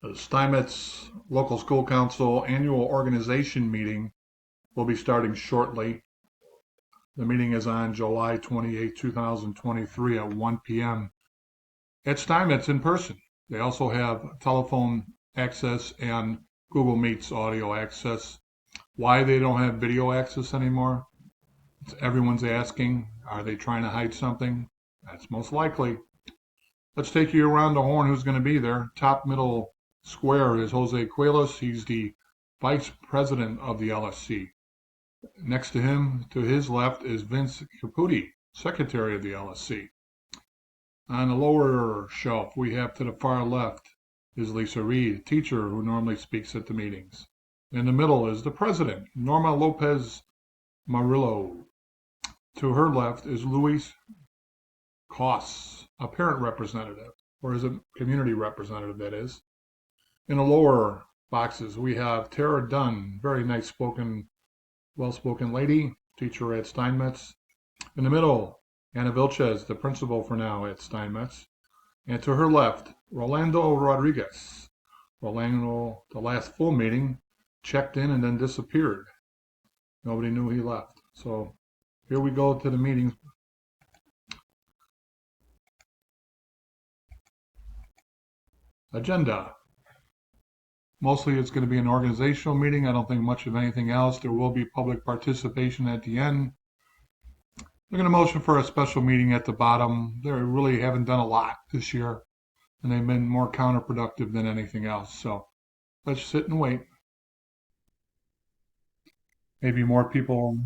The Steinmetz Local School Council Annual Organization Meeting will be starting shortly. The meeting is on July 28, 2023 at 1 p.m. at Steinmetz in person. They also have telephone access and Google Meets audio access. Why they don't have video access anymore? Everyone's asking, are they trying to hide something? That's most likely. Let's take you around the horn who's going to be there. Top middle square is Jose Cuelos. He's the vice president of the LSC. Next to him, to his left, is Vince Caputi, secretary of the LSC. On the lower shelf, we have to the far left is Lisa Reed, teacher who normally speaks at the meetings. In the middle is the president, Norma Lopez Murillo. To her left is Luis Koss, a parent representative, or is a community representative, that is. In the lower boxes, we have Tara Dunn, very nice spoken, well-spoken lady, teacher at Steinmetz. In the middle, Anna Vilches, the principal for now at Steinmetz. And to her left, Rolando Rodriguez. Rolando, the last full meeting, checked in and then disappeared. Nobody knew he left. So here we go to the meeting. Agenda. Mostly it's going to be an organizational meeting. I don't think much of anything else. There will be public participation at the end. We're going to motion for a special meeting at the bottom. They really haven't done a lot this year, and they've been more counterproductive than anything else. So let's sit and wait. Maybe more people.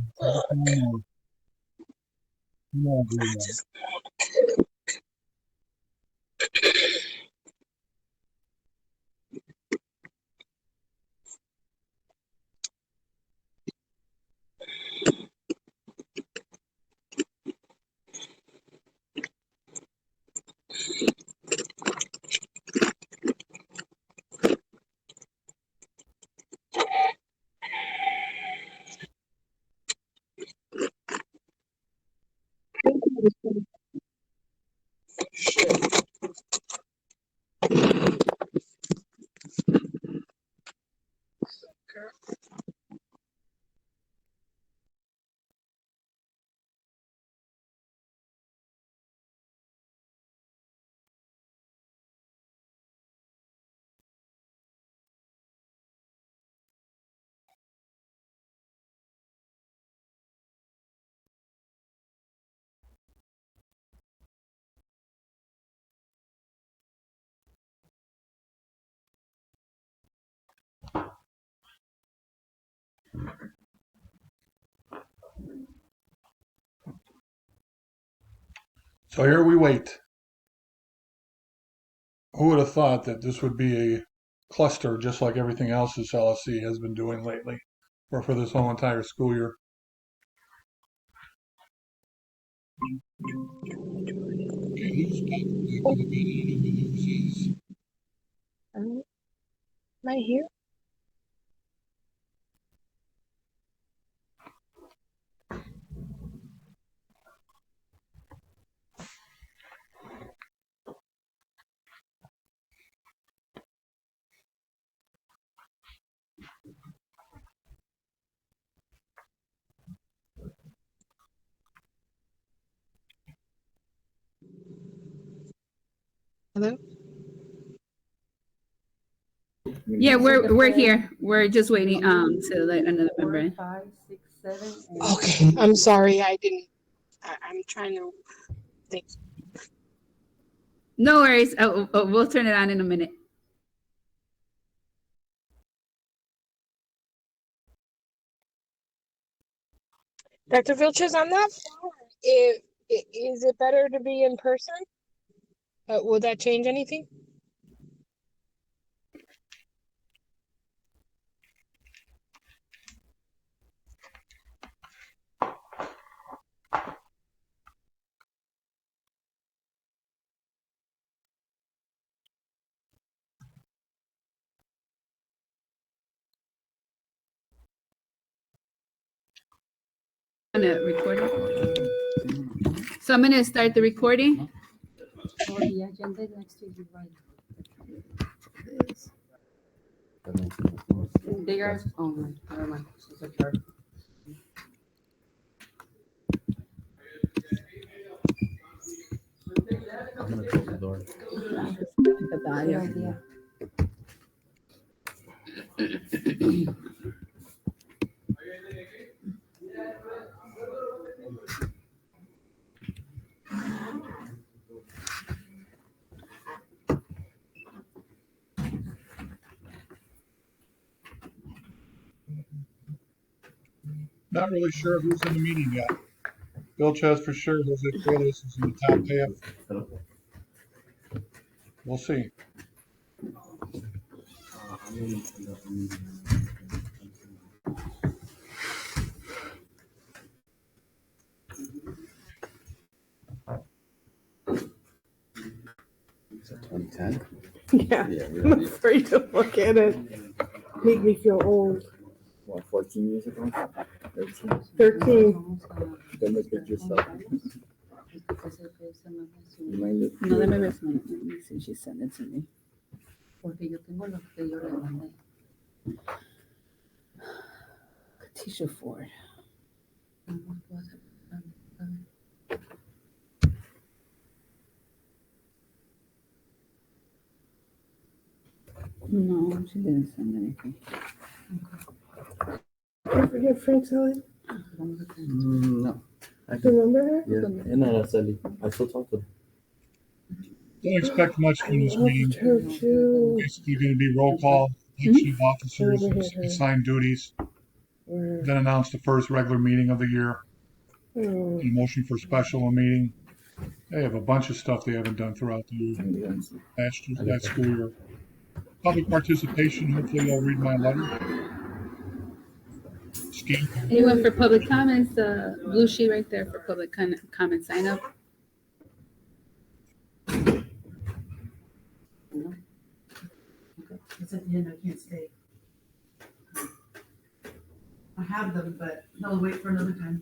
So here we wait. Who would have thought that this would be a cluster just like everything else this LSC has been doing lately, or for this whole entire school year? Am I here? Hello? Yeah, we're here. We're just waiting to let another member in. 4, 5, 6, 7, 8. Okay, I'm sorry. I'm trying to think. No worries. We'll turn it on in a minute. Dr. Vilches, I'm not sure. Is it better to be in person? Will that change anything? I'm gonna record it. So I'm gonna start the recording. Oh, the agenda next to you, right? They are, oh, never mind. It's a chart. I'm gonna close the door. Good idea. Not really sure who's in the meeting yet. Bill Chess for sure. Jose Cuevas is in the top half. We'll see. Is that 2010? Yeah, Yeah, I'm afraid to look at it. Make me feel old. What, 14 years ago? 13? 13. Then look at yourself. You mind it? No, let me see, she sent it to me. Porque yo tengo lo que yo le mandé. Katisha Ford. No, she didn't send anything. You forget Frank Sully? No. I Do you remember her? Yeah, and Araceli. I still talk to her. Don't expect much I from this loved meeting. her too. Basically going to be roll call, election of officers, Mhm. assigned duties, Yeah. then announce the first regular meeting of the year, Oh. and a motion for special meeting. They have a bunch of stuff they haven't done throughout the year, last school year. Public participation, hopefully you'll read my letter. Scan. Anyone for public comments, blue sheet right there for public comment sign up. It's at the end, I can't stay. I have them, but they'll wait for another time.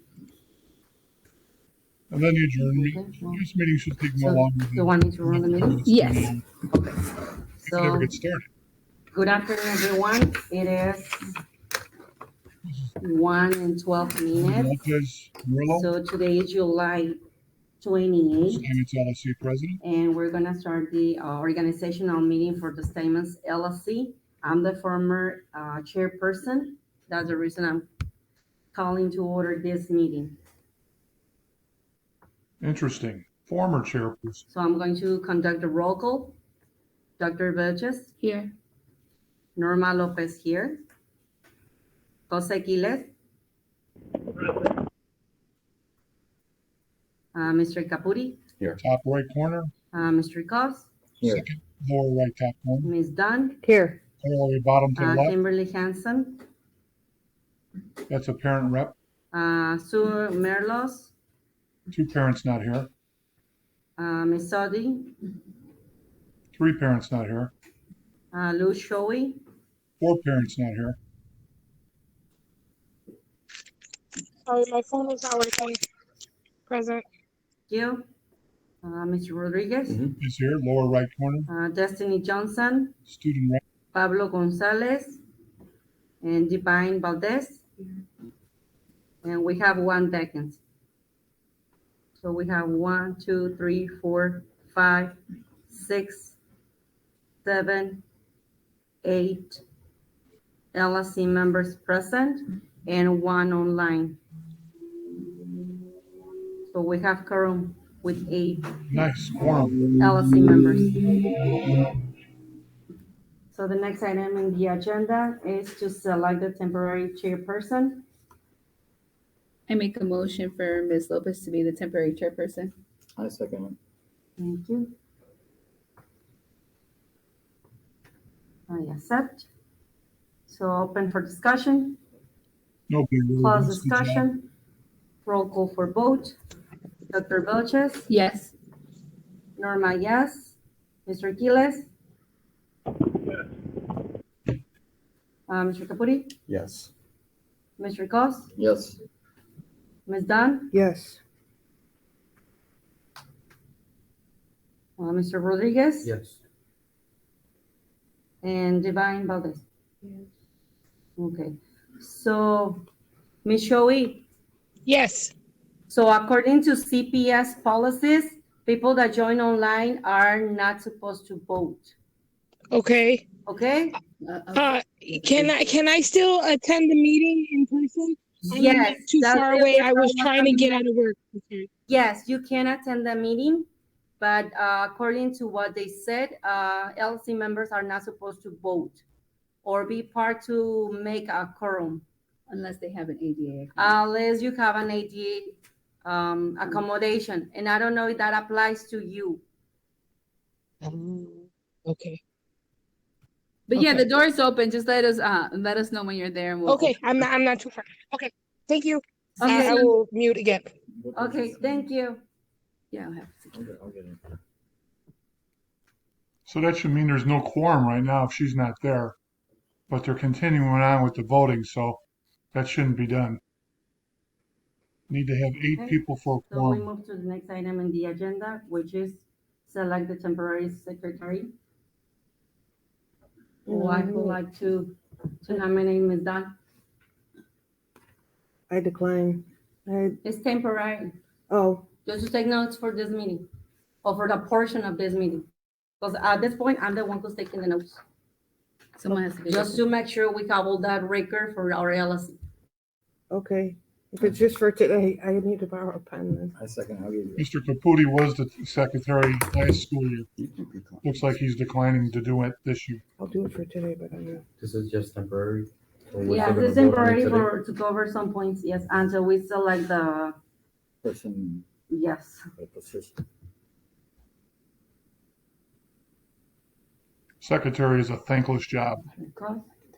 And then the adjournment. This meeting should take no So, longer than. you want me to run the meeting? Yes. We can So, never get started. good afternoon, everyone. It is 1:12. Lopez Murillo, So today is July 28th, Stevens LSC president. and we're gonna start the organizational meeting for the Stamens LLC. I'm the former chairperson. That's the reason I'm calling to order this meeting. Interesting. Former chairperson. So I'm going to conduct the roll call. Dr. Burgess, Here. Norma Lopez here. Jose Quiles. Mr. Capuri, Top right corner, Mr. Cos, Here. second lower right top corner, Ms. Dunn, Here. clearly bottom to the left. Kimberly Hansen, That's a parent rep. Sue Merlos, Two parents not here. Ms. Sodi, Three parents not here. Lou Shoei, Four parents not here. Sorry, my phone is not working. Present. Gil, Mr. Rodriguez, Is here, lower right corner. Destiny Johnson, Student rep. Pablo Gonzalez, and Divine Valdez. And we have one vacancy. So we have 1, 2, 3, 4, 5, 6, 7, 8 LSC members present and one online. So we have quorum with 8 Nice, quorum. LSC members. So the next item in the agenda is to select the temporary chairperson. I make a motion for Ms. Lopez to be the temporary chairperson. I second it. Thank you. I accept. So open for discussion, Nobody really close wants the job. discussion, roll call for vote. Dr. Belches, Yes. Norma, yes. Mr. Quiles? Mr. Capuri? Yes. Mr. Cos? Yes. Ms. Dunn? Yes. Mr. Rodriguez? Yes. And Divine Valdez? Okay, so, Ms. Shoei, Yes. so according to CPS policies, people that join online are not supposed to vote, Okay. okay? Can I still attend the meeting in person? I'm Yes, not too that's far the away. word I was was trying to coming get next. out of work. Okay. Yes, you can attend the meeting, but according to what they said, LC members are not supposed to vote or be part to make a quorum Unless they have an ADA. unless you have an ADA accommodation. And I don't know if that applies to you. Okay. But yeah, Okay. the door is open. Just let us know when you're there and we'll. Okay. I'm not too far. Okay. Thank you. Okay. I will mute again. Okay, thank you. Yeah, I'll have to. I'll get it. So that should mean there's no quorum right now if she's not there. But they're continuing on with the voting, so that shouldn't be done. Need to have 8 Okay. people for a So we quorum. move to the next item in the agenda, which is select the temporary secretary. Who I would like to nominate Ms. Dunn. I decline. It's temporary, Oh, just to take notes for this meeting, or for the portion of this meeting. Because at this point, I'm the one who's taking the notes, Someone has to be. just to make sure we have all that record for our LSC. okay. If it's just for today, I need to borrow a pen then. I second, I'll give you. Mr. Caputi was the secretary last school year. Looks like he's declining to do it this year. I'll do it for today, but I'm not. This is just temporary? Or we're Yeah, still this is gonna vote on it temporary today? to cover some points, yes, until we select the, Person, yes. the position. Secretary is a thankless job.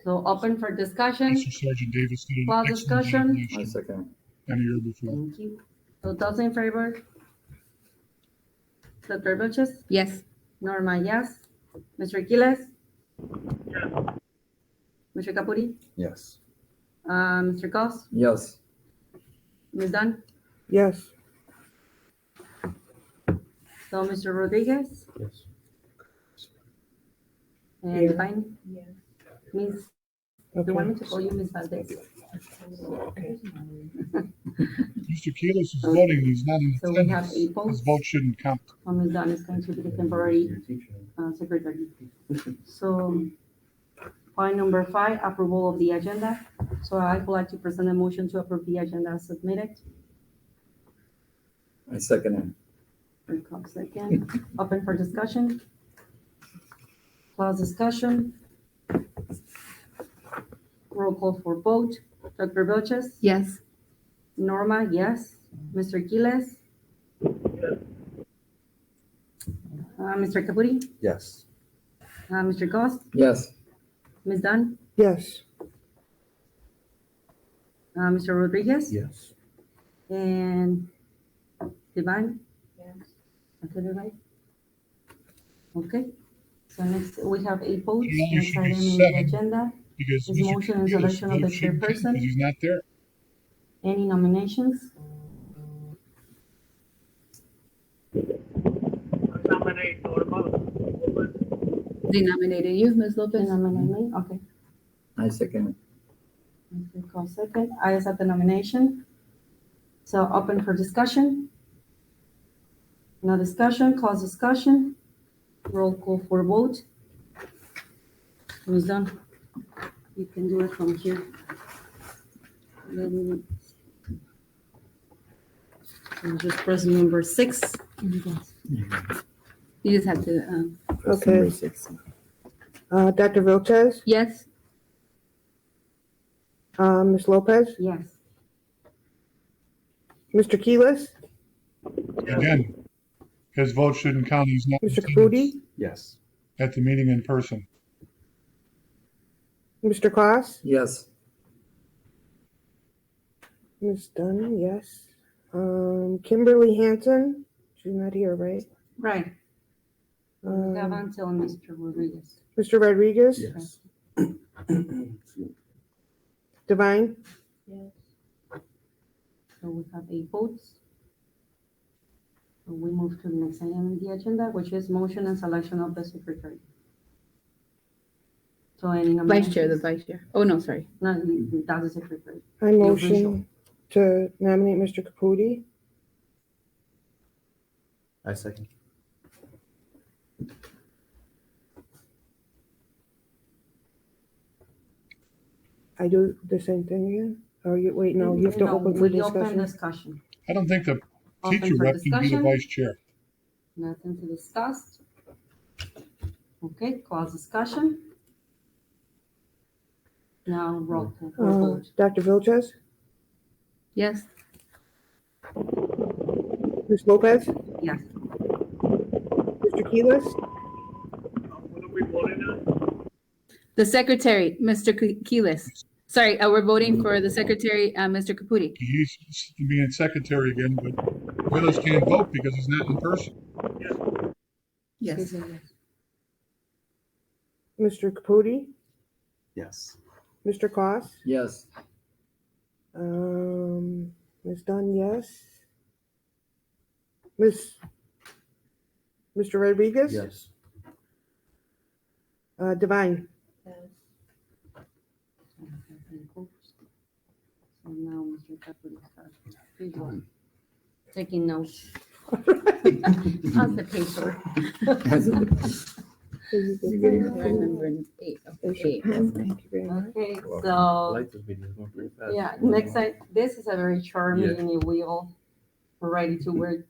So open for discussion, Mr. Sergeant Davis did an Close excellent job discussion. last I year second. and the year before. thank you. So those in favor? Dr. Vilches? Yes. Norma, yes. Mr. Quiles? Mr. Caputi? Yes. Mr. Goss? Yes. Ms. Dunn? Yes, So Mr. Rodriguez? Yes. And Yeah. Divine? Yes. Ms. You want me okay. to call you Ms. Valdez? Okay. Mr. Keelis is voting, he's not in So we have attendance. 8 votes. His vote shouldn't count. Ms. Dunn is going to be the temporary secretary. So point number 5, approval of the agenda. So I would like to present a motion to approve the agenda as submitted. I second Rick Cox second. Open for discussion. Close discussion. Roll call for vote. Dr. Vilches? Yes. Norma, yes. Mr. Quiles? Mr. Caputi? it. Yes. Mr. Goss? Yes. Ms. Dunn? Yes, Mr. Rodriguez? Yes. And Divine? Yes. Okay, Divine? Okay. So next, we have 8 votes. It only Next should be item in the 7. agenda. Because Is Mr. motion and Keelis' selection of vote the shouldn't count chairperson. because he's not there. Any nominations? They nominated you, Ms. They Lopez? nominate me? Okay. I second Mr. Call second. I accept the nomination. So open for discussion. No discussion, close discussion. Roll call for vote. Ms. Dunn, you can do it from here. Then you just press number 6. You just have to, it. Okay. Number 6. Dr. Vilches, yes. Ms. Lopez, Yes. Mr. Keelis, Again, his vote shouldn't count, he's not in Mr. attendance Caputi, Yes. at the meeting in person. Mr. Kloss, Yes. Ms. Dunn, yes. Kimberly Hanson, she's not here, right? Right. We have Um, until Mr. Rodriguez. Mr. Rodriguez, Yes. Divine, So we have 8 votes. So we move to the next item on the agenda, which is motion and selection of the secretary. So any nominations? Vice Chair, the Vice Chair. Oh, no, sorry. No, that's the secretary. I motion to nominate Mr. Caputi. I second. I do the same thing again? Or you, wait, no, you have to open for We open discussion. discussion. I don't think the Open teacher for rep can be the discussion. vice chair. Nothing to discuss. Okay, close discussion. Now roll call for vote. Dr. Vilches, Yes. Ms. Lopez, Yes. Mr. Keelis, The Secretary, Mr. Keelis. Sorry, we're voting for the Secretary, Mr. Caputi. He's being secretary again, but Willis can't vote because he's not in person. Yes. Mr. Caputi, Yes. Mr. Koss, Yes. Ms. Dunn, yes. Mr. Rodriguez? Yes. Divine? So now Mr. Caputi starts. Taking notes. How's the paper? Number 8. There's Okay. your pen. Thank you very much. Okay, I so, like this video. It's going pretty fast. yeah, next time, this is a very short Yeah. meeting, we all ready to work.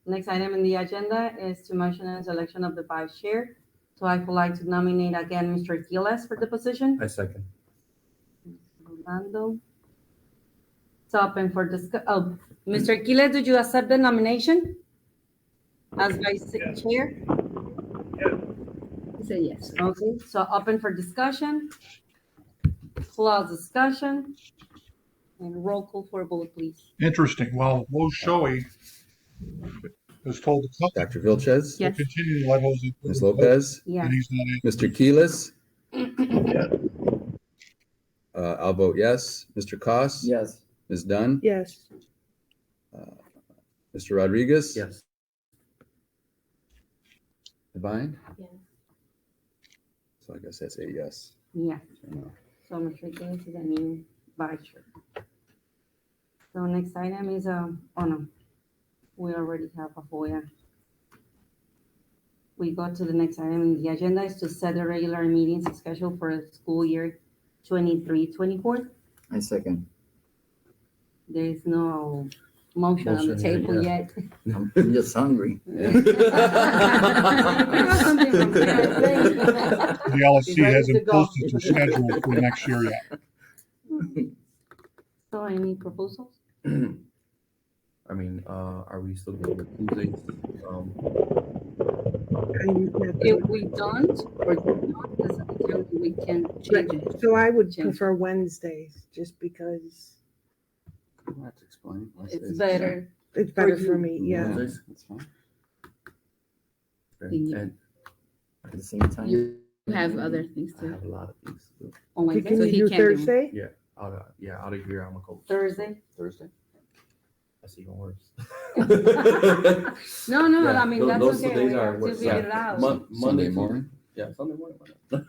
Next item in the agenda is to motion and selection of the vice chair. So I would like to nominate again Mr. Gilles for the position. I second. Rolando. It's open for Mr. Gilles, did you accept the nomination? As vice chair? He said yes. Okay, so open for discussion. Close discussion. And roll call for vote, please. Interesting. Well, Wo Shoei is told to come. Dr. Vilches, Yes. Continue to let Jose. Ms. Lopez, Yeah. And he's not in. Mr. Keelis. I'll vote yes. Mr. Koss. Yes. Ms. Dunn. Yes. Mr. Rodriguez. Yes. Divine. Yes. So I guess that's a yes. Yeah, so Mr. Gilles is a new vice chair. So next item is, oh no, we already have a FOIA. We go to the next item in the agenda is to set the regular meetings schedule for school year 23-24. I second. There is no motion on the Motion yet, table yeah. yet. I'm just hungry. The LSC Ready to hasn't go. posted their schedule for next year yet. So any proposals? I mean, are we still going with Tuesdays? If we don't, or not, then we can change it. So I would Change. prefer Wednesdays, just because I'll have to explain. It's better. it's better For for you. me, yeah. Wednesdays? That's fine. Okay. Yeah. And At the same time. You have other things I to. have a lot of things to do. On Can Wednesday, So you he do can't do- Thursday? Yeah, out of here, I'm a coach. Thursday? Thursday? That's even worse. No, Yeah, I mean, that's those okay. days We are have to worse. figure Yeah. it out. Monday Sunday morning. Yeah, Sunday morning. Why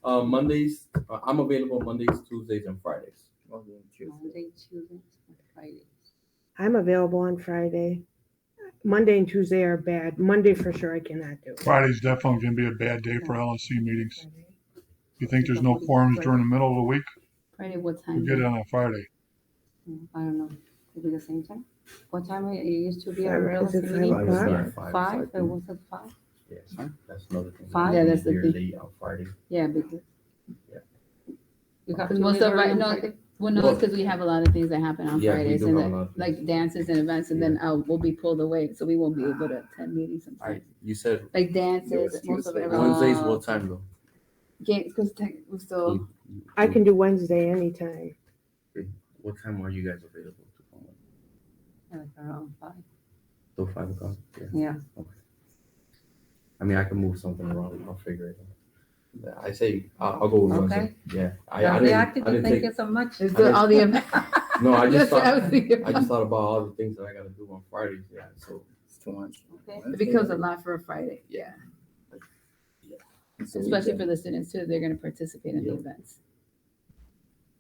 not? Mondays, I'm available Mondays, Tuesdays, and Fridays. Monday, Tuesday, and Friday. I'm available on Friday. Monday and Tuesday are bad. Monday for sure I cannot do. Friday's definitely going to be a bad day for LSC meetings. You think there's no quorums during the middle of the week? Friday, what We time? get it on a Friday. I don't know. Could be the same time. What time it used to be Five- our is it LSC five meeting? o'clock? Yeah, Five? It was at 5? Yes, that's another thing. Five? Yeah, that's the Here thing. late on Friday. Yeah, because You have because to most leave of early our, on no, Friday? well, no, it's because we have a lot of things that happen on Yeah, we Fridays do and have a then, lot of like things. dances and events, and then we'll be pulled away, so we won't be able to attend meetings sometimes. You said Like dances, was most of Tuesday. everyone. Wednesdays, what time though? Games, because we're still, I can do Wednesday anytime. What time are you guys available to come in? Like around 5. Till 5 o'clock? Yeah. Okay. I mean, I can move something around. I'll figure it out. I say I'll go with Okay. Wednesday. Yeah. I Don't be didn't. active, I didn't thank take. you so much. it's the, all the events. No, I just That's what I thought. was thinking I just about. thought about all the things that I gotta do on Fridays. Yeah. So It's too much. Okay. It becomes a lot for a Friday, yeah. It's a especially for weekend. the students too. They're gonna participate in the Yep. events.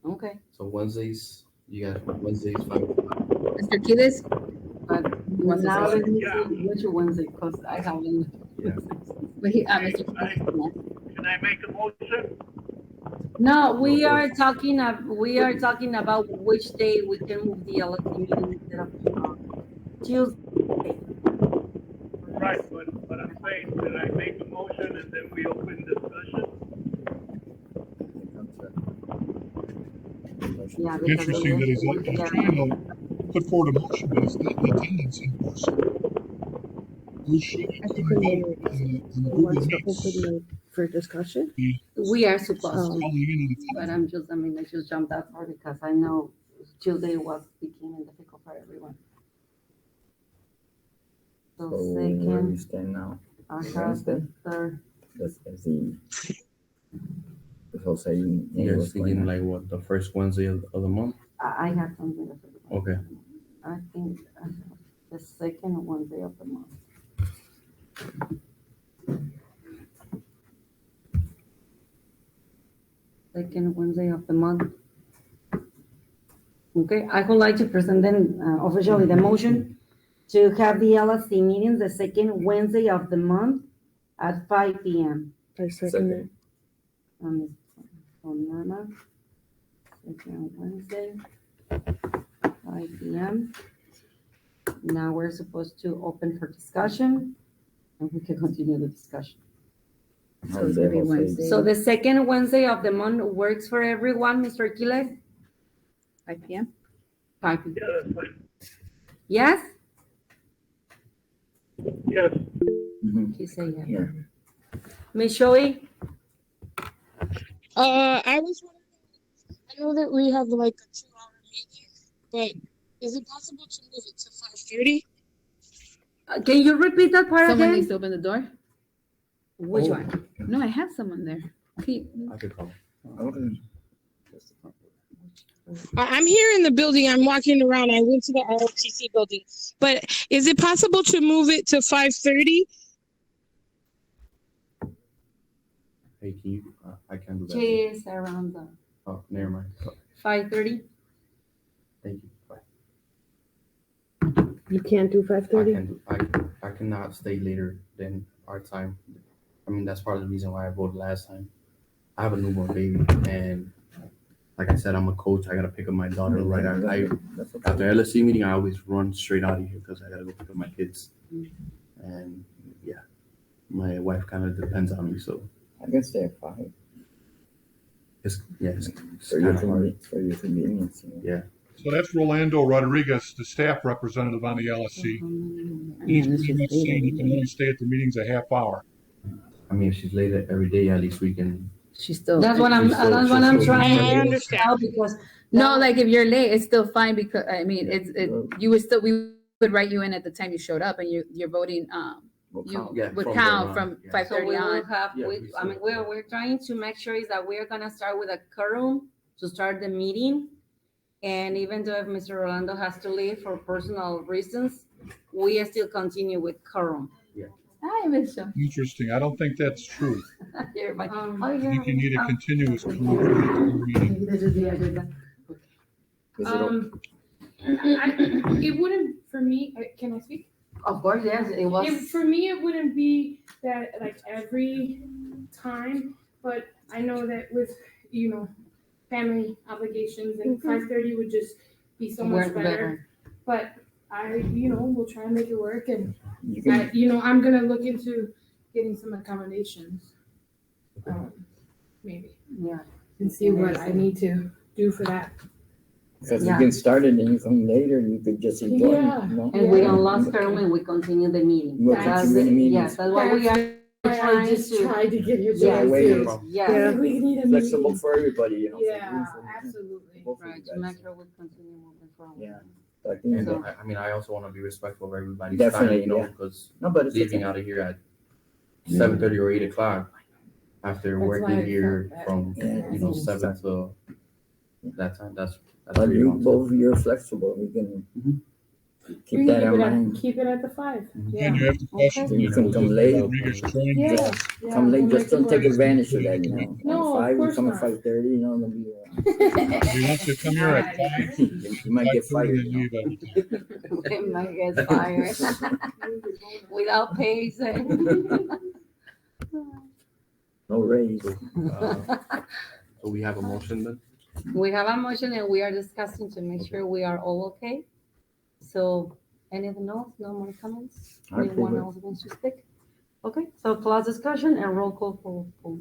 Okay, So Wednesdays, you got Wednesdays, 5 o'clock. Mr. Kilis? but He wants to now say, let me see which Wednesday, because I haven't. Yeah. but he, Mr. Kilis. Can I make a motion? No, we are talking about which day we can move the LSC meeting instead of Tuesday. Right, but I'm saying, can I make a motion and then we open discussion? Yeah, because Interesting that he's yeah. trying to put forward a motion, but it's not in attendance in person. Who's showing I think up he on the wants Google to Meets? open it for discussion. We are supposed to, Calling in but on I just jumped that part because I know Tuesday was becoming difficult for everyone. So So where do you second, stand now? I have Wednesday? the third. That's the Jose. You guys thinking like what, the first Wednesday of the month? I have something. Okay. I think I have the second Wednesday of the month. Second Wednesday of the month. Okay, I would like to present then officially the motion to have the LSC meetings the second Wednesday of the month at 5 p.m. I second it. on Norma. Second Wednesday, 5 p.m. Now we're supposed to open for discussion, and we can continue the discussion. So it's gonna be Wednesday. So the second Wednesday of the month works for everyone, Mr. Quiles? 5 p.m. 5 p.m. Yeah, that's fine. Yes? Yes, He said yes. Yeah. Ms. Shoei? I was wondering, I know that we have like a 2-hour meeting, but is it possible to move it to 5:30? Can you repeat that part Someone again? needs to open the door. Which Oh. one? No, I have someone there. Okay. I could call. Okay. I'm here in the building. I'm walking around. I went to the ROTC building, but is it possible to move it to 5:30? Hey, can you, I can do that. She is around the Oh, never mind. 5:30. Thank you. Bye. You can't do I 5:30? can do, I cannot stay later than our time. I mean, that's part of the reason why I voted last time. I have a newborn baby, and like I said, I'm a coach. I gotta pick up my daughter right after That's okay. after LSC meeting. I always run straight out of here because I gotta go pick up my kids. And yeah, my wife kind of depends on me, so I can stay at 5 it's for your kind of hard. convenience. You know. Yeah. So that's Rolando Rodriguez, the staff representative on the LSC. He's pretty much saying you can only stay at the meetings a half hour. I mean, if she's late every day, at least we can. She's still. That's what I'm trying I to understand. tell because No, like if you're late, it's still fine because I mean, you would still, we would write you in at the time you showed up and you're voting, We'll you count. Yeah, would from count then on, from yeah. 5:30 so we will on. have, Yeah, we, we I mean, still- we're trying to make sure is that we're gonna start with a quorum to start the meeting. And even though if Mr. Rolando has to leave for personal reasons, we still continue with quorum. Hi, Michelle. Interesting. I don't think that's true. Everybody, Um, oh, I yeah. think you need a continuous meeting. Maybe this is the agenda. Is it okay? It wouldn't, for me, can I speak? Of course, yes, it was. For me, it wouldn't be that like every time, but I know that with, family obligations and 5:30 would just be so much Work better. But I, will try and make it work and, You can, I'm gonna look into getting some accommodations. Maybe, Yeah. and see what I need to do for that. because Yeah. you can start it and you come later, you could just enjoy Yeah. it, you know? And we Yeah. don't lose quorum and we continue the meeting. We'll That's continue the meeting. Yes, that's what we are I just trying to, tried to get your Yeah, guys way to. is- yes, We need a Flexible meeting. for everybody, you know? Yeah, for absolutely. both of you right, to guys. make sure we continue moving forward. Yeah. So I think And So- I mean, I also want to be respectful of everybody's Definitely, time, yeah. because No, but it's leaving okay. out of here at 7:30 or 8 o'clock after That's why working I here felt from Yeah. 7 to that time. That's But really you long. both, you're flexible, we can. We Keep that in keep mind. keep it at the 5. And you have to Okay. question. You can come late. Rodriguez joined Yeah. us. Yeah, Come late, we'll just make don't it take work. advantage of that, you know. No, of 5, you course come at not. 5:30, you know, don't be, If he wants to come here at 5, you might get 5:30 fired, and you know. leave at We might get fired without pay. No raise. So we have a motion then? We have a motion and we are discussing to make sure we are all okay. So anything else? No more comments? I approve Anyone it. else wants to speak? Okay, so close discussion and roll call for.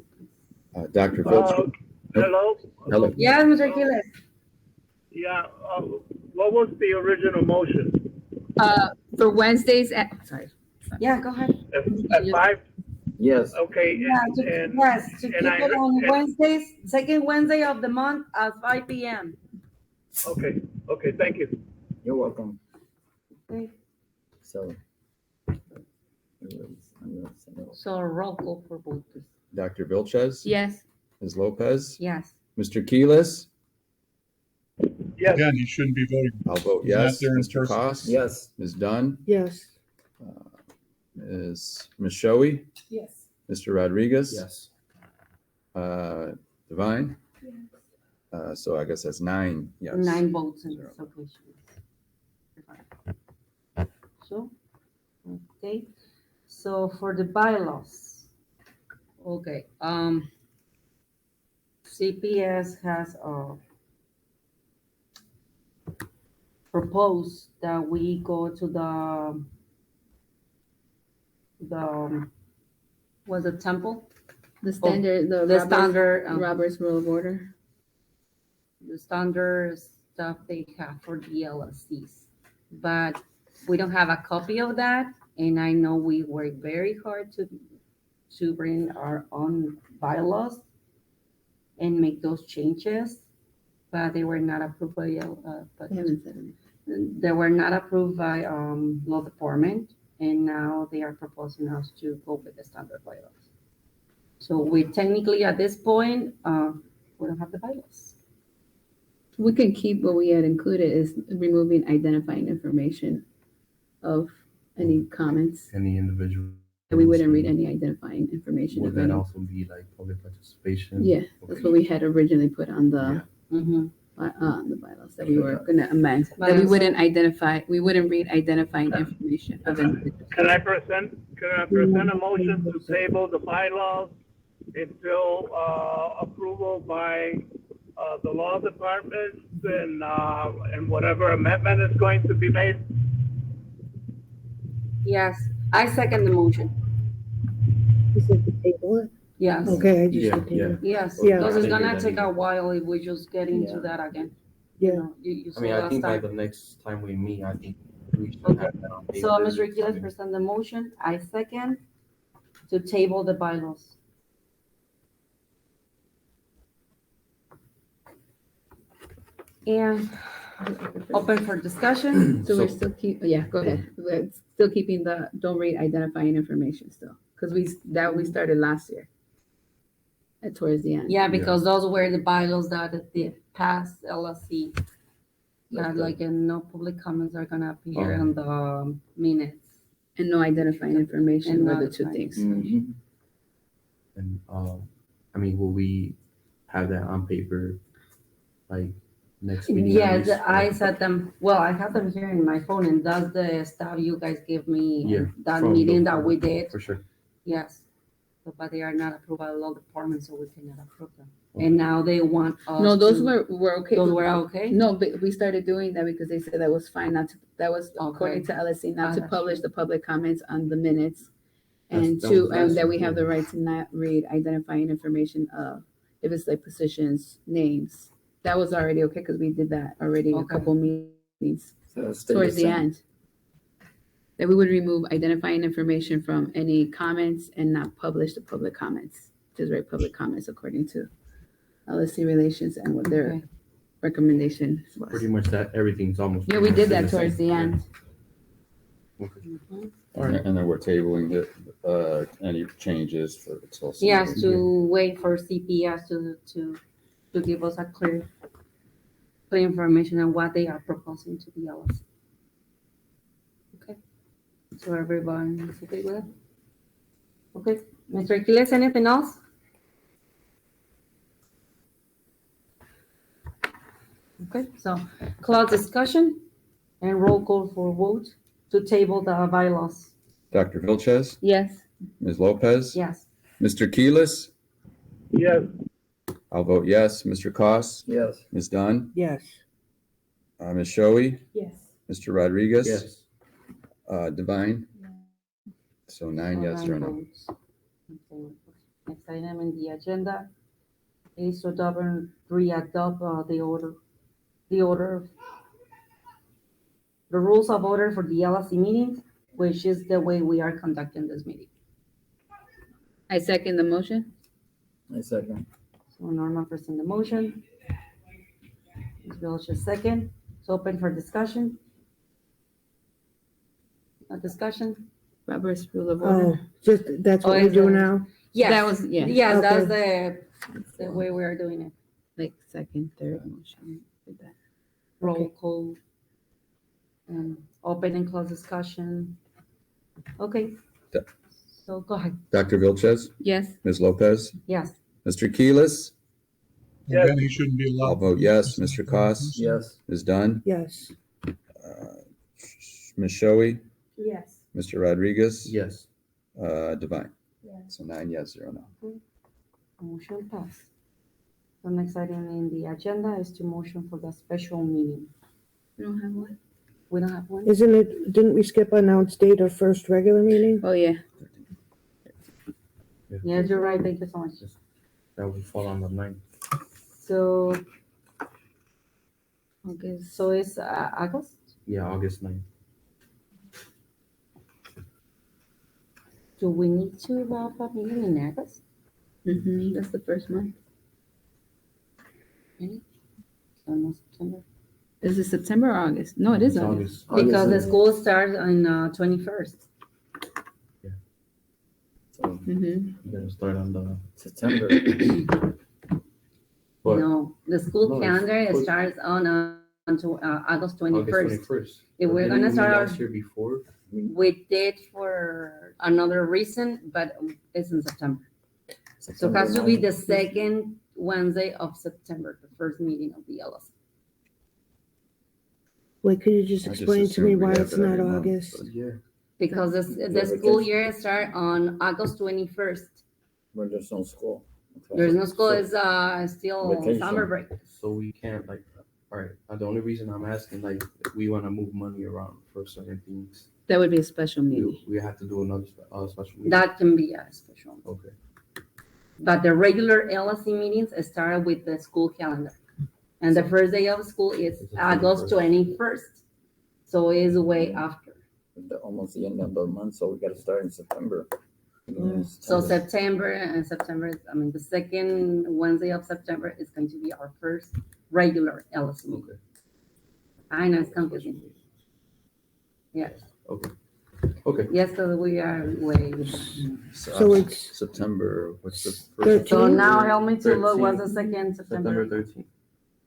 Dr. Filch. Hello? Hello. Yes, Mr. Quiles. Yeah, what was the original motion? For Wednesdays sorry. Yeah, go ahead. At 5? Yes, Okay, Yeah, yes, to keep and I it on heard- Wednesdays, second Wednesday of the month at 5 p.m. okay, thank you. you're welcome. Okay, So. so roll call for both, please. Dr. Vilches. Yes. Ms. Lopez. Yes. Mr. Keelis. Yes, Again, he shouldn't be voting. I'll vote He's not yes. there in Mr. person. Koss. Yes, Ms. Dunn. Yes. Ms. Shoei. Yes. Mr. Rodriguez. Yes. Divine. So I guess that's 9 yes. 9 votes in Zero. this occasion. So, okay, so for the bylaws, okay, CPS has proposed that we go to the was it temple? The standard, the The Robert's, standard, Robert's Rule of Order. the standard stuff they have for the LLCs. But we don't have a copy of that, and I know we work very hard to bring our own bylaws and make those changes, but they were not approved by but They haven't said anything. they were not approved by law department, and now they are proposing us to go with the standard bylaws. So we technically at this point we don't have the bylaws. We can keep what we had included is removing identifying information of any comments. Any individual? We wouldn't read any identifying information Would of that any. also be like public participation? Yeah, that's what we had originally put on the Mhm. the bylaws that we were gonna amend. That we wouldn't read identifying information of individuals. can I present a motion to table the bylaws until approval by the law department and whatever amendment is going to be made? Yes, I second the motion. You said to table it? Yes. Okay, I just Yeah, said table. Yes, Yeah. because it's Thank you, gonna take Danny. a while if we just get into Yeah. that again. Yeah. You know, you I saw mean, I last think by time. the next time we meet, I think we should Okay. have that on paper. So Mr. Quiles present the motion, I second to table the bylaws. And open for discussion. So we're still go ahead. We're still keeping the don't read identifying information still, because we started last year. Towards the end. Yeah, because those were the bylaws that the past LSC, that Okay. like no public comments are gonna appear in the minutes. And no identifying information And were no the two identifying. things. Mhm. And, I mean, will we have that on paper, like, next meeting? at Yeah, least? I said them, well, I have them here in my phone, and that's the stuff you guys give me, Yeah, that from meeting the- that we did, For sure. yes. But they are not approved by the law department, so we cannot approve them. And now they want us No, those to- were okay. Those were okay? No, but we started doing that because they said that was fine not to, that was according to LSC, not to That's publish true. the public comments on the minutes. And That two, was and last that we year, have the yeah. right to not read identifying information of, if it's like positions, names. That was already okay, because we did that already a Okay. couple meetings So stay towards the same. end. That we would remove identifying information from any comments and not publish the public comments, just write public comments according to LSC relations and what their Okay. recommendation Pretty was. much that, everything's almost. Yeah, we pretty did much that the towards same. the end. Okay. Mhm. And then we're tabling any changes for until. Yes, something- to wait for CPS to give us a clear information on what they are proposing to the LSC. So everyone is okay with it? Okay, Mr. Aquiles, anything else? Okay, so close discussion and roll call for vote to table the bylaws. Dr. Vilches, Yes. Ms. Lopez, Yes. Mr. Keelis, Yes, I'll vote yes. Mr. Koss, Yes. Ms. Dunn, Yes. Ms. Shoei, Yes. Mr. Rodriguez, Yes. Divine. So 9 So yes, 0 no. votes. Okay. Next item in the agenda is to re-adopt the order, the rules of order for the LSC meeting, which is the way we are conducting this meeting. I second the motion. I second. So Norma present the motion. Ms. Vilches second. It's open for discussion. A discussion? Robert's rule of Oh, order. just, that's what Oh, we're is doing that- now? Yes. That was, yeah, Yes, that's Okay. the way we are doing it. like second, third motion. Like that. Roll Okay. call. Open and close discussion. Okay. Da- So go ahead. Dr. Vilches, Yes. Ms. Lopez, Yes. Mr. Keelis, Yes. Again, he shouldn't be allowed. I'll vote yes. Mr. Koss, Yes. Ms. Dunn, Yes. Ms. Shoei, Yes. Mr. Rodriguez, Yes. Divine. Yes. So 9 yes, 0 no. Motion passed. The next item in the agenda is to motion for the special meeting. We don't have one. We don't have one? Isn't it, didn't we skip announced date of first regular meeting? Oh, yeah. Yes, you're right. Thank you so much. That would fall on the 9th. So, Okay. so it's August? Yeah, August 9th. Do we need to have a meeting in August? Mm-hmm. That's the first month. So no September? Is it September or August? No, it is It's August. Because the August. school starts on 21st. So Mm-hmm. You're gonna start on the. September. But No, the school No, it's calendar supposed- starts on until August August 21st. 21st. If But we're didn't gonna we start our- last year before. We did for another reason, but it's in September. So it has to be the second Wednesday of September, the first meeting of the LSC. Wait, could you just I just explain to me assumed we'd why have it's it every not month, August? but- Yeah. Because the vacation. school year start on August 21st. When there's no school. There's no school, So- it's still Vacation. summer break. So we can't like, all right, the only reason I'm asking, like, if we wanna move money around for certain things, That would be a special meeting. we have to do another special meeting. That can be a special. Okay. But the regular LSC meetings start with the school calendar. And the first day of school is It's the August 21st. So it's way after. Almost the end of the month, so we gotta start in September. So September, the second Wednesday of September is going to be our first regular LSC meeting. Okay. I know it's confusing. Yes, Okay. Okay. yes, because we are way. So it's September, what's the first? 13th? So now help me to look, what's the 13th. second September September? 13th.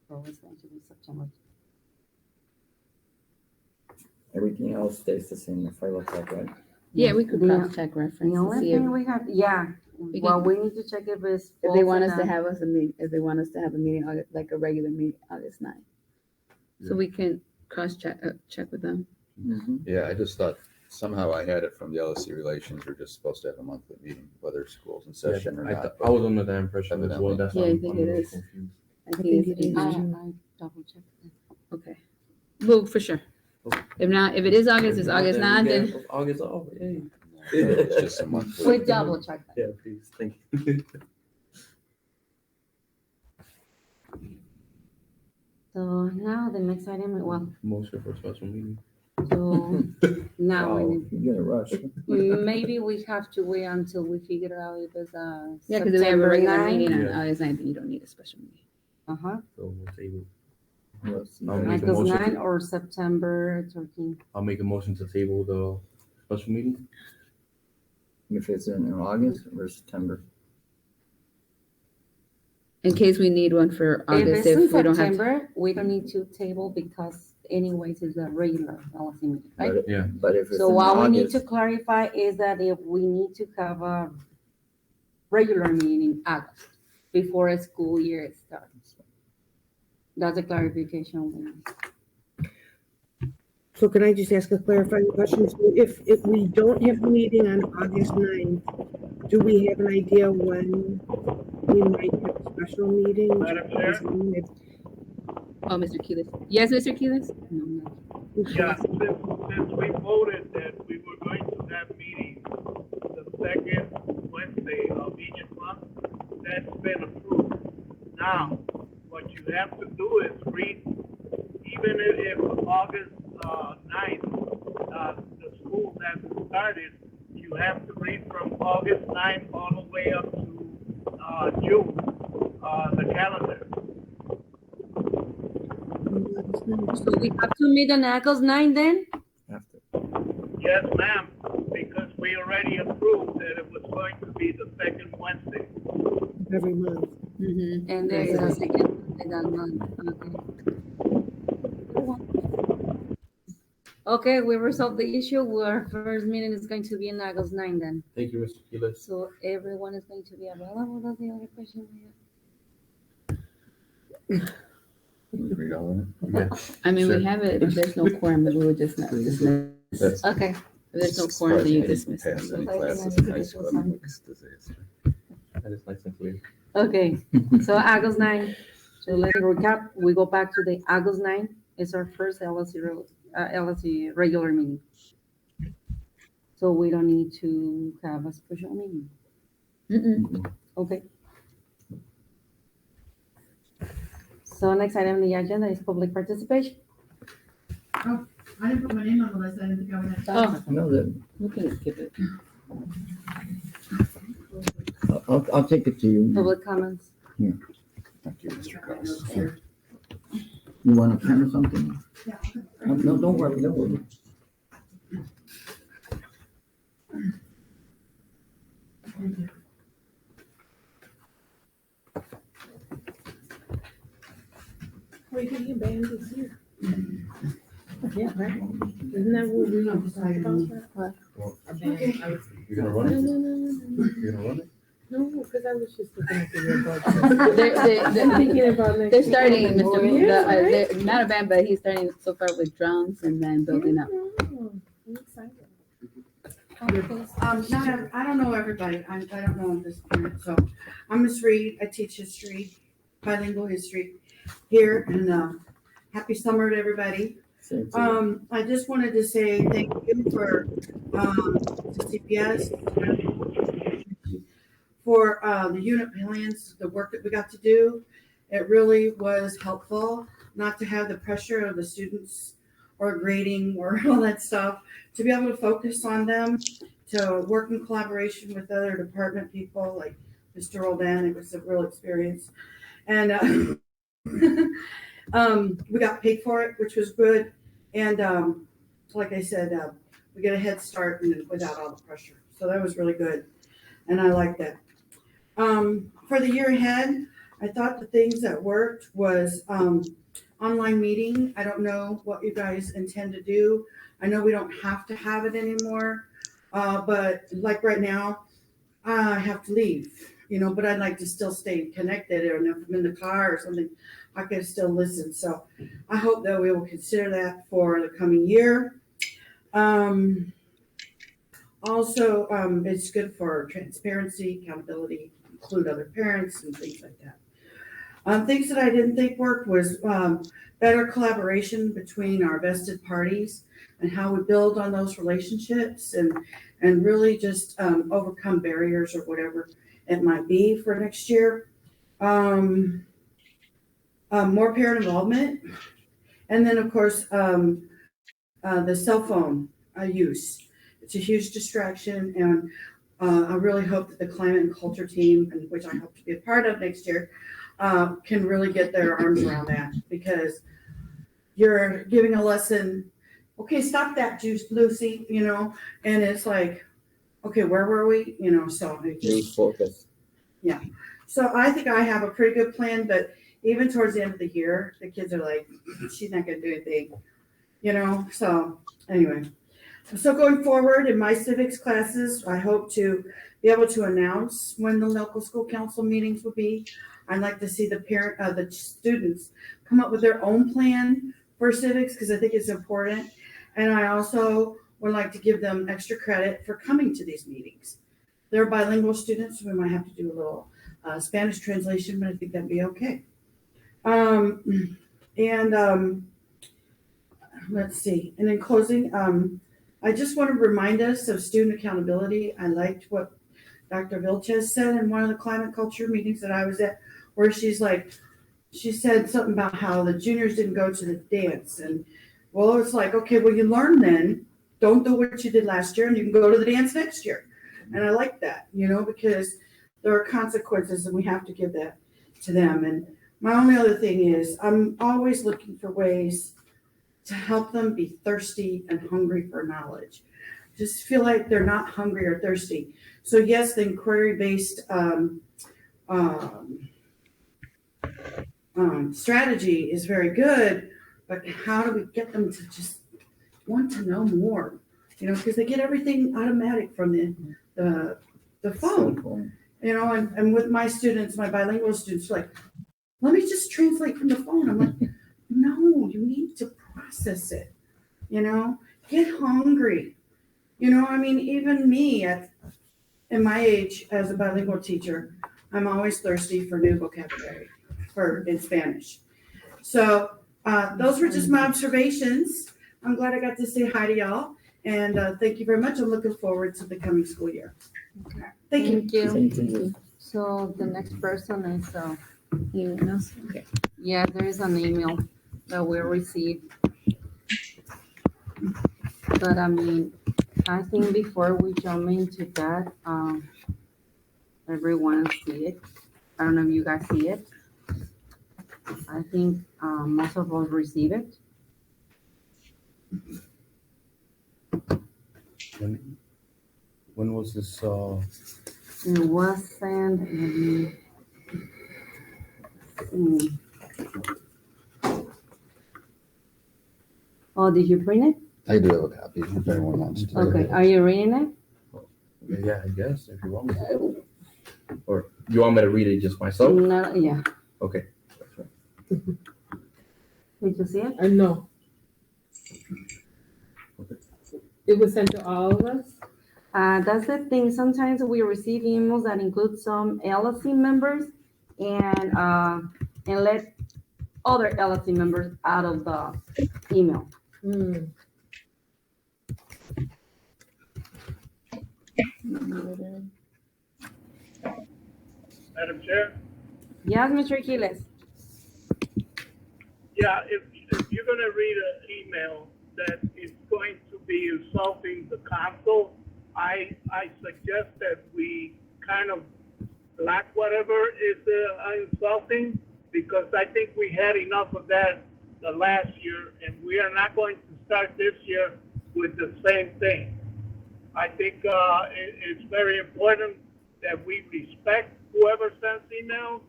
So it's going to be September. Everything else stays the same, the 5 o'clock, right? Yeah, we could The- cross-check The reference and only see if, thing we have, yeah, We well, can- we need to check if it's. if they want false us to in have us a meeting, if they want us to have a meeting, like a regular meeting, August 9th. So Yeah. we can cross-check, check with them. Yeah, I just thought somehow I had it from the LSC relations, we're just supposed to have a monthly meeting, whether school's in Yeah, session or I, not. I was under that impression as well. Evidently. That's Yeah, why I I'm think I'm it a little is. confused. I think think it it's is. I in, double check. okay. Well, for sure. If not, if it is August, it's If not, August then 9th, we then get August off, yay. It's just a monthly. We double check that. Yeah, please, thank you. So now the next item, well, Motion for special meeting. so now we Wow, need, you're gonna rush. maybe we have to wait until we figure out if it's yeah, because we have a September regular 9. meeting on Yeah. August 9th, and you don't need a special meeting. Uh-huh, So we'll table. Yes. I'll make a August motion. 9 or September 13. I'll make a motion to table the special meeting. If it's in August or September. In case we need one for If August, it's in if we don't have. September, we don't need to table because anyways is a regular LSC meeting, right? But, Yeah. but if it's So in what we need to August, clarify is that if we need to have a regular meeting in August before a school year starts. That's a clarification. we need. So can I just ask a clarifying question? So if we don't have the meeting on August 9th, do we have an idea when we might have a special meeting? Madam Chair? Oh, Mr. Keelis. Yes, Mr. Keelis? No, no. Yeah, since we voted that we were going to have meetings the second Wednesday of each month, that's been approved. Now, what you have to do is read, even if August 9th, the school hasn't started, you have to read from August 9th all the way up to June, the calendar. So we have to meet on August 9 then? after, Yes, ma'am, because we already approved that it was going to be the second Wednesday. Every month. Mm-hmm. And there is a second that month. Okay, we resolved the issue. Our first meeting is going to be on August 9 then. Thank you, Mr. Keelis. So everyone is going to be available. That's the only question we have. Can we read all of it? Yeah. I mean, Sure. we have it, if there's no quorum, then we would just not dismiss. That's- Okay. If there's no quorum, then you dismiss. Pass any Okay. classes in high school. I mean, it's disaster. That is nice and clear. Okay, so August 9. So let's recap. We go back to the August 9. It's our first LSC regular meeting. So we don't need to have a special meeting. Mm-mm. Okay. So next item on the agenda is public participation. Oh, I didn't put my name on the list, I didn't think I would have. Oh, I know that, we can skip it. I'll take it to you. Public comments. Thank you, Mr. Cross. You want a pen or something? Yeah. No, don't worry, don't worry. Well, you can get banned this year. Yeah, right? Isn't that what we talked about? Okay. You're gonna run No, it? no, no, no, no. You're gonna run it? No, because I was just looking at the year budget. They're Thinking about next they're year. starting, Yeah, right? they're not a band, but he's starting so far with drums and then building up. I'm excited. I don't know everybody, I don't know this parent, so I'm Miss Reed, I teach history, bilingual history here, and happy summer to everybody. Same to you. I just wanted to say thank you for to CPS for the unit plans, the work that we got to do. It really was helpful not to have the pressure of the students or grading or all that stuff, to be able to focus on them, to work in collaboration with other department people like Mr. Roldan. It was a real experience. And we got paid for it, which was good. And like I said, we get a head start and without all the pressure. So that was really good. And I like that. For the year ahead, I thought the things that worked was online meeting. I don't know what you guys intend to do. I know we don't have to have it anymore. But like right now, I have to leave, but I'd like to still stay connected, or if I'm in the car or something, I can still listen. So I hope that we will consider that for the coming year. Also, it's good for transparency, accountability, include other parents and things like that. Things that I didn't think worked was better collaboration between our vested parties and how we build on those relationships and really just overcome barriers or whatever it might be for next year. More parent involvement. And then, of course, the cell phone use. It's a huge distraction, and I really hope that the climate and culture team, which I hope to be a part of next year, can really get their arms around that, because you're giving a lesson. Okay, stop that juice, Lucy, and it's like, okay, where were we? So Lose focus. So I think I have a pretty good plan, but even towards the end of the year, the kids are like, she's not gonna do anything. So anyway. So going forward in my civics classes, I hope to be able to announce when the local school council meetings will be. I'd like to see the students come up with their own plan for civics because I think it's important. And I also would like to give them extra credit for coming to these meetings. They're bilingual students. We might have to do a little Spanish translation, but I think that'd be okay. Let's see. And in closing, I just want to remind us of student accountability. I liked what Dr. Vilches said in one of the climate culture meetings that I was at, where she said something about how the juniors didn't go to the dance. And well, it's like, okay, well, you learn then. Don't do what you did last year and you can go to the dance next year. And I like that, because there are consequences and we have to give that to them. And my only other thing is I'm always looking for ways to help them be thirsty and hungry for knowledge. Just feel like they're not hungry or thirsty. So yes, the inquiry-based strategy is very good, but how do we get them to just want to know more? Because they get everything automatic from the phone. And with my students, my bilingual students, like, let me just translate from the phone. I'm like, no, you need to process it, get hungry. Even me in my age as a bilingual teacher, I'm always thirsty for new vocabulary in Spanish. So those were just my observations. I'm glad I got to say hi to y'all. And thank you very much. I'm looking forward to the coming school year. Thank you. Thank you. So the next person is, Okay. yeah, there is an email that we received. But I think before we jump into that, everyone see it. I don't know if you guys see it. I think most of us receive it. When was this? It was sent. Oh, did you print it? I do have a copy if anyone wants to. Okay, are you reading it? Yeah, I guess if you want me to. Or you want me to read it just myself? No, yeah. Okay. Did you see it? No. Okay. It was sent to all of us? That's the thing. Sometimes we receive emails that include some LSC members and let other LSC members out of the email. Madam Chair? Yes, Mr. Aquiles. Yeah, if you're gonna read an email that is going to be insulting the council, I suggest that we kind of block whatever is insulting, because I think we had enough of that the last year, and we are not going to start this year with the same thing. I think it's very important that we respect whoever sends emails,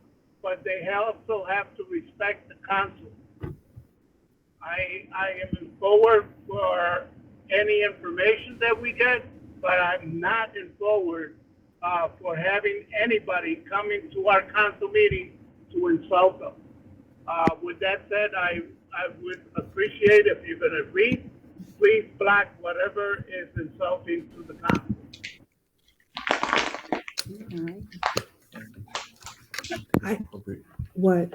but they also have to respect the council. I am forward for any information that we get, but I'm not in forward for having anybody coming to our council meeting to insult them. With that said, I would appreciate if you're going to read, please block whatever is insulting to the council. All right. What?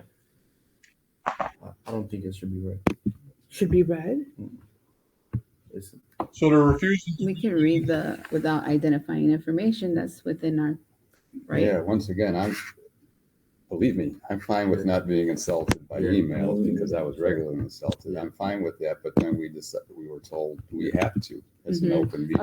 I don't think it should be read. Should be read? So they're refusing. We can read without identifying information that's within our right. Yeah, once again, believe me, I'm fine with not being insulted by email because I was regularly insulted. I'm fine with that, but then we were told we have to as an open meeting.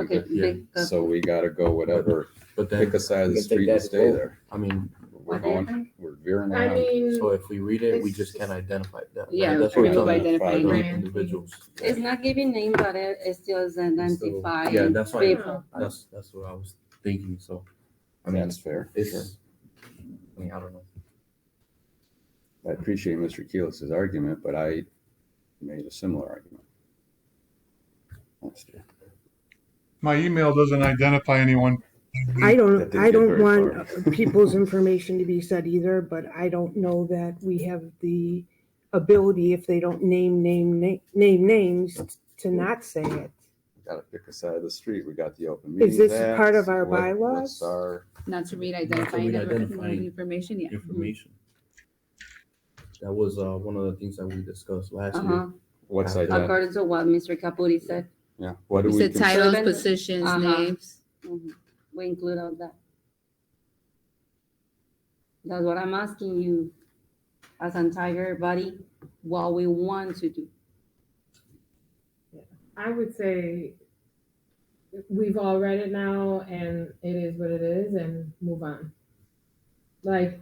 Okay. So we got to go whatever, But then, pick a side of the street and stay there. I mean, We're veering I around. mean, so if we read it, we just can't identify that. Yeah, That's we what remove I'm telling identifying the name. individuals. It's not giving name, but it still identify. Yeah, that's why. people. That's what I was thinking. So, I mean, That's fair. it's. Sure. I mean, I don't know. I appreciate Mr. Keelis's argument, but I made a similar argument. last year. My email doesn't identify anyone. I That don't, didn't I get don't very want far. people's information to be said either, but I don't know that we have the ability, if they don't name names, to not say it. Got to pick a side of the street. We got the Open Meetings Is this Act. part of our What's bylaws? our, Not to read Not to identifying read identifying information, yeah. information. That was one of the things that we discussed last year. Uh-huh. what's that? According to what Mr. Caputi said. Yeah. What do We we said consider? titles, Even- positions, Uh-huh. names. Mhm. We include all that. That's what I'm asking you, as an entire body, what we want to do. I would say we've all read it now and it is what it is and move on. Like,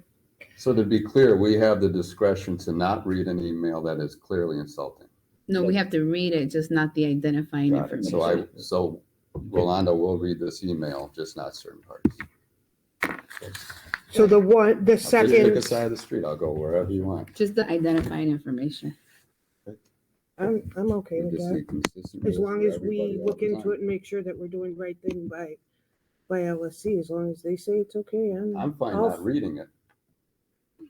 So to be clear, we have the discretion to not read an email that is clearly insulting. No, we have to read it, just not the identifying Got it. information. So Rolando will read this email, just not certain parties. So the Just pick a second, side of the street. I'll go wherever you want. Just the identifying information. I'm okay We with just that. need consistency As long for as we everybody all look the into time. it and make sure that we're doing the right thing by LSC, as long as they say it's okay, I'm fine I'll- not reading it,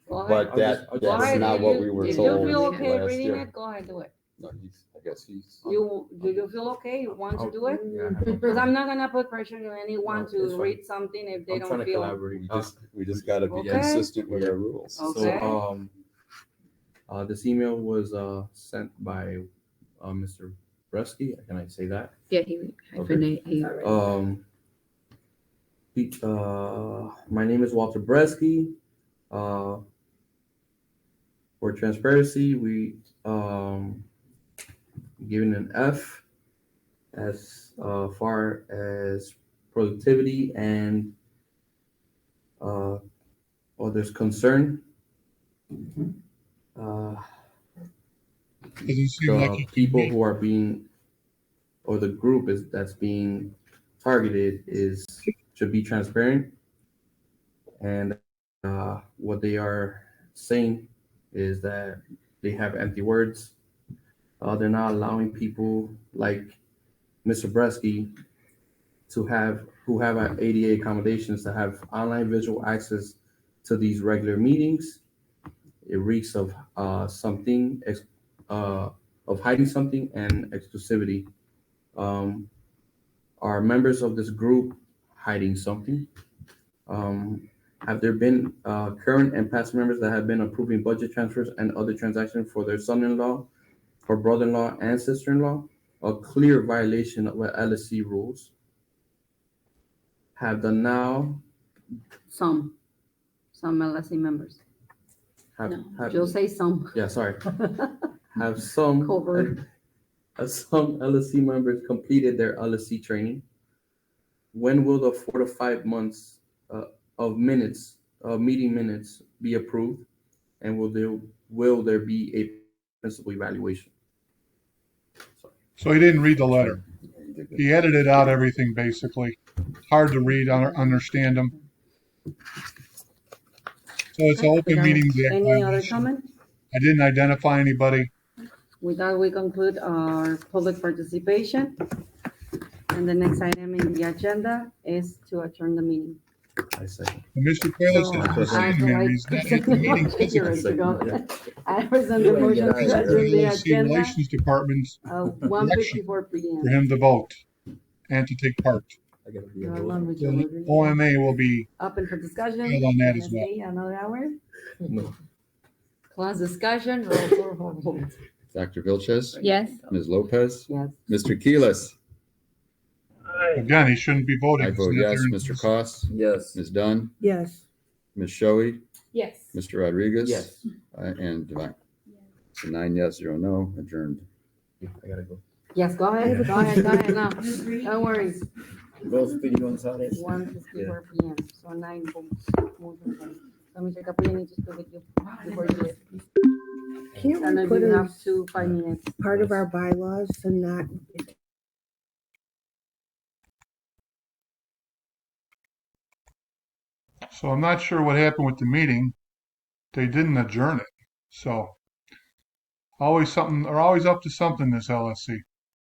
Go ahead. but I'll just- Go that's ahead. not If what you- we were if told you feel okay last reading year. it, go ahead, do it. No, I guess he's. Do you feel okay? You want to do it? Yeah, Because I'm not gonna put pressure on anyone No, it's to fine. read something if they I'm trying don't to feel. collaborate. We just got to be Okay. consistent with our rules. Okay. So, this email was sent by Mr. Bresky. Can I say that? Yeah, he hyphenate. My name is Walter Bresky. For transparency, we given an F as far as productivity and others concern. Doesn't seem like The you can people meet. who are being, or the group that's being targeted should be transparent. And what they are saying is that they have empty words. They're not allowing people like Mr. Bresky who have ADA accommodations to have online visual access to these regular meetings. It reeks of of hiding something and exclusivity. Are members of this group hiding something? Have there been current and past members that have been approving budget transfers and other transactions for their son-in-law, for brother-in-law, and sister-in-law? A clear violation of LSC rules. Have the now Some LSC members. have You'll say some. yeah, sorry. Have some Covered. some LSC members completed their LSC training? When will the 4 to 5 months of meeting minutes be approved? And will there be a principal evaluation? So he didn't read the letter. He edited out everything basically. Hard to read, understand them. So it's an open meeting. Any other comment? I didn't identify anybody. With that, we conclude our public participation. And the next item in the agenda is to adjourn the meeting. I say. And Mr. Taylor So, says I the same feel here. like He's not at the meeting you're ready to physically. go. I present the motion to adjourn the LSC agenda, Relations Department's 1:54 for p.m. him to vote and to take part. I gotta be Your a alarm vote. is already OMA will be open for discussion. held on that as Gonna well. stay another hour. No. Close discussion, roll call vote. Dr. Vilches, Yes. Ms. Lopez, Yes. Mr. Keelis. Aye. Again, he shouldn't be voting. I vote He's not yes. there in Mr. person. Koss, Yes. Ms. Dunn, yes. Ms. Shoei, yes. Mr. Rodriguez. Yes. And Devine. So 9 yes, 0 no, adjourned. I gotta go. Yes, go ahead, go ahead, no, don't worry. Dos Gonzalez. 1:54 p.m., so 9 votes. So Mr. Caputo, I need to speak with you before you leave. Can't And we then put you it have as 5 minutes. part of our bylaws to not, So I'm not sure what happened with the meeting. They didn't adjourn it. So always something, or always up to something, this LSC.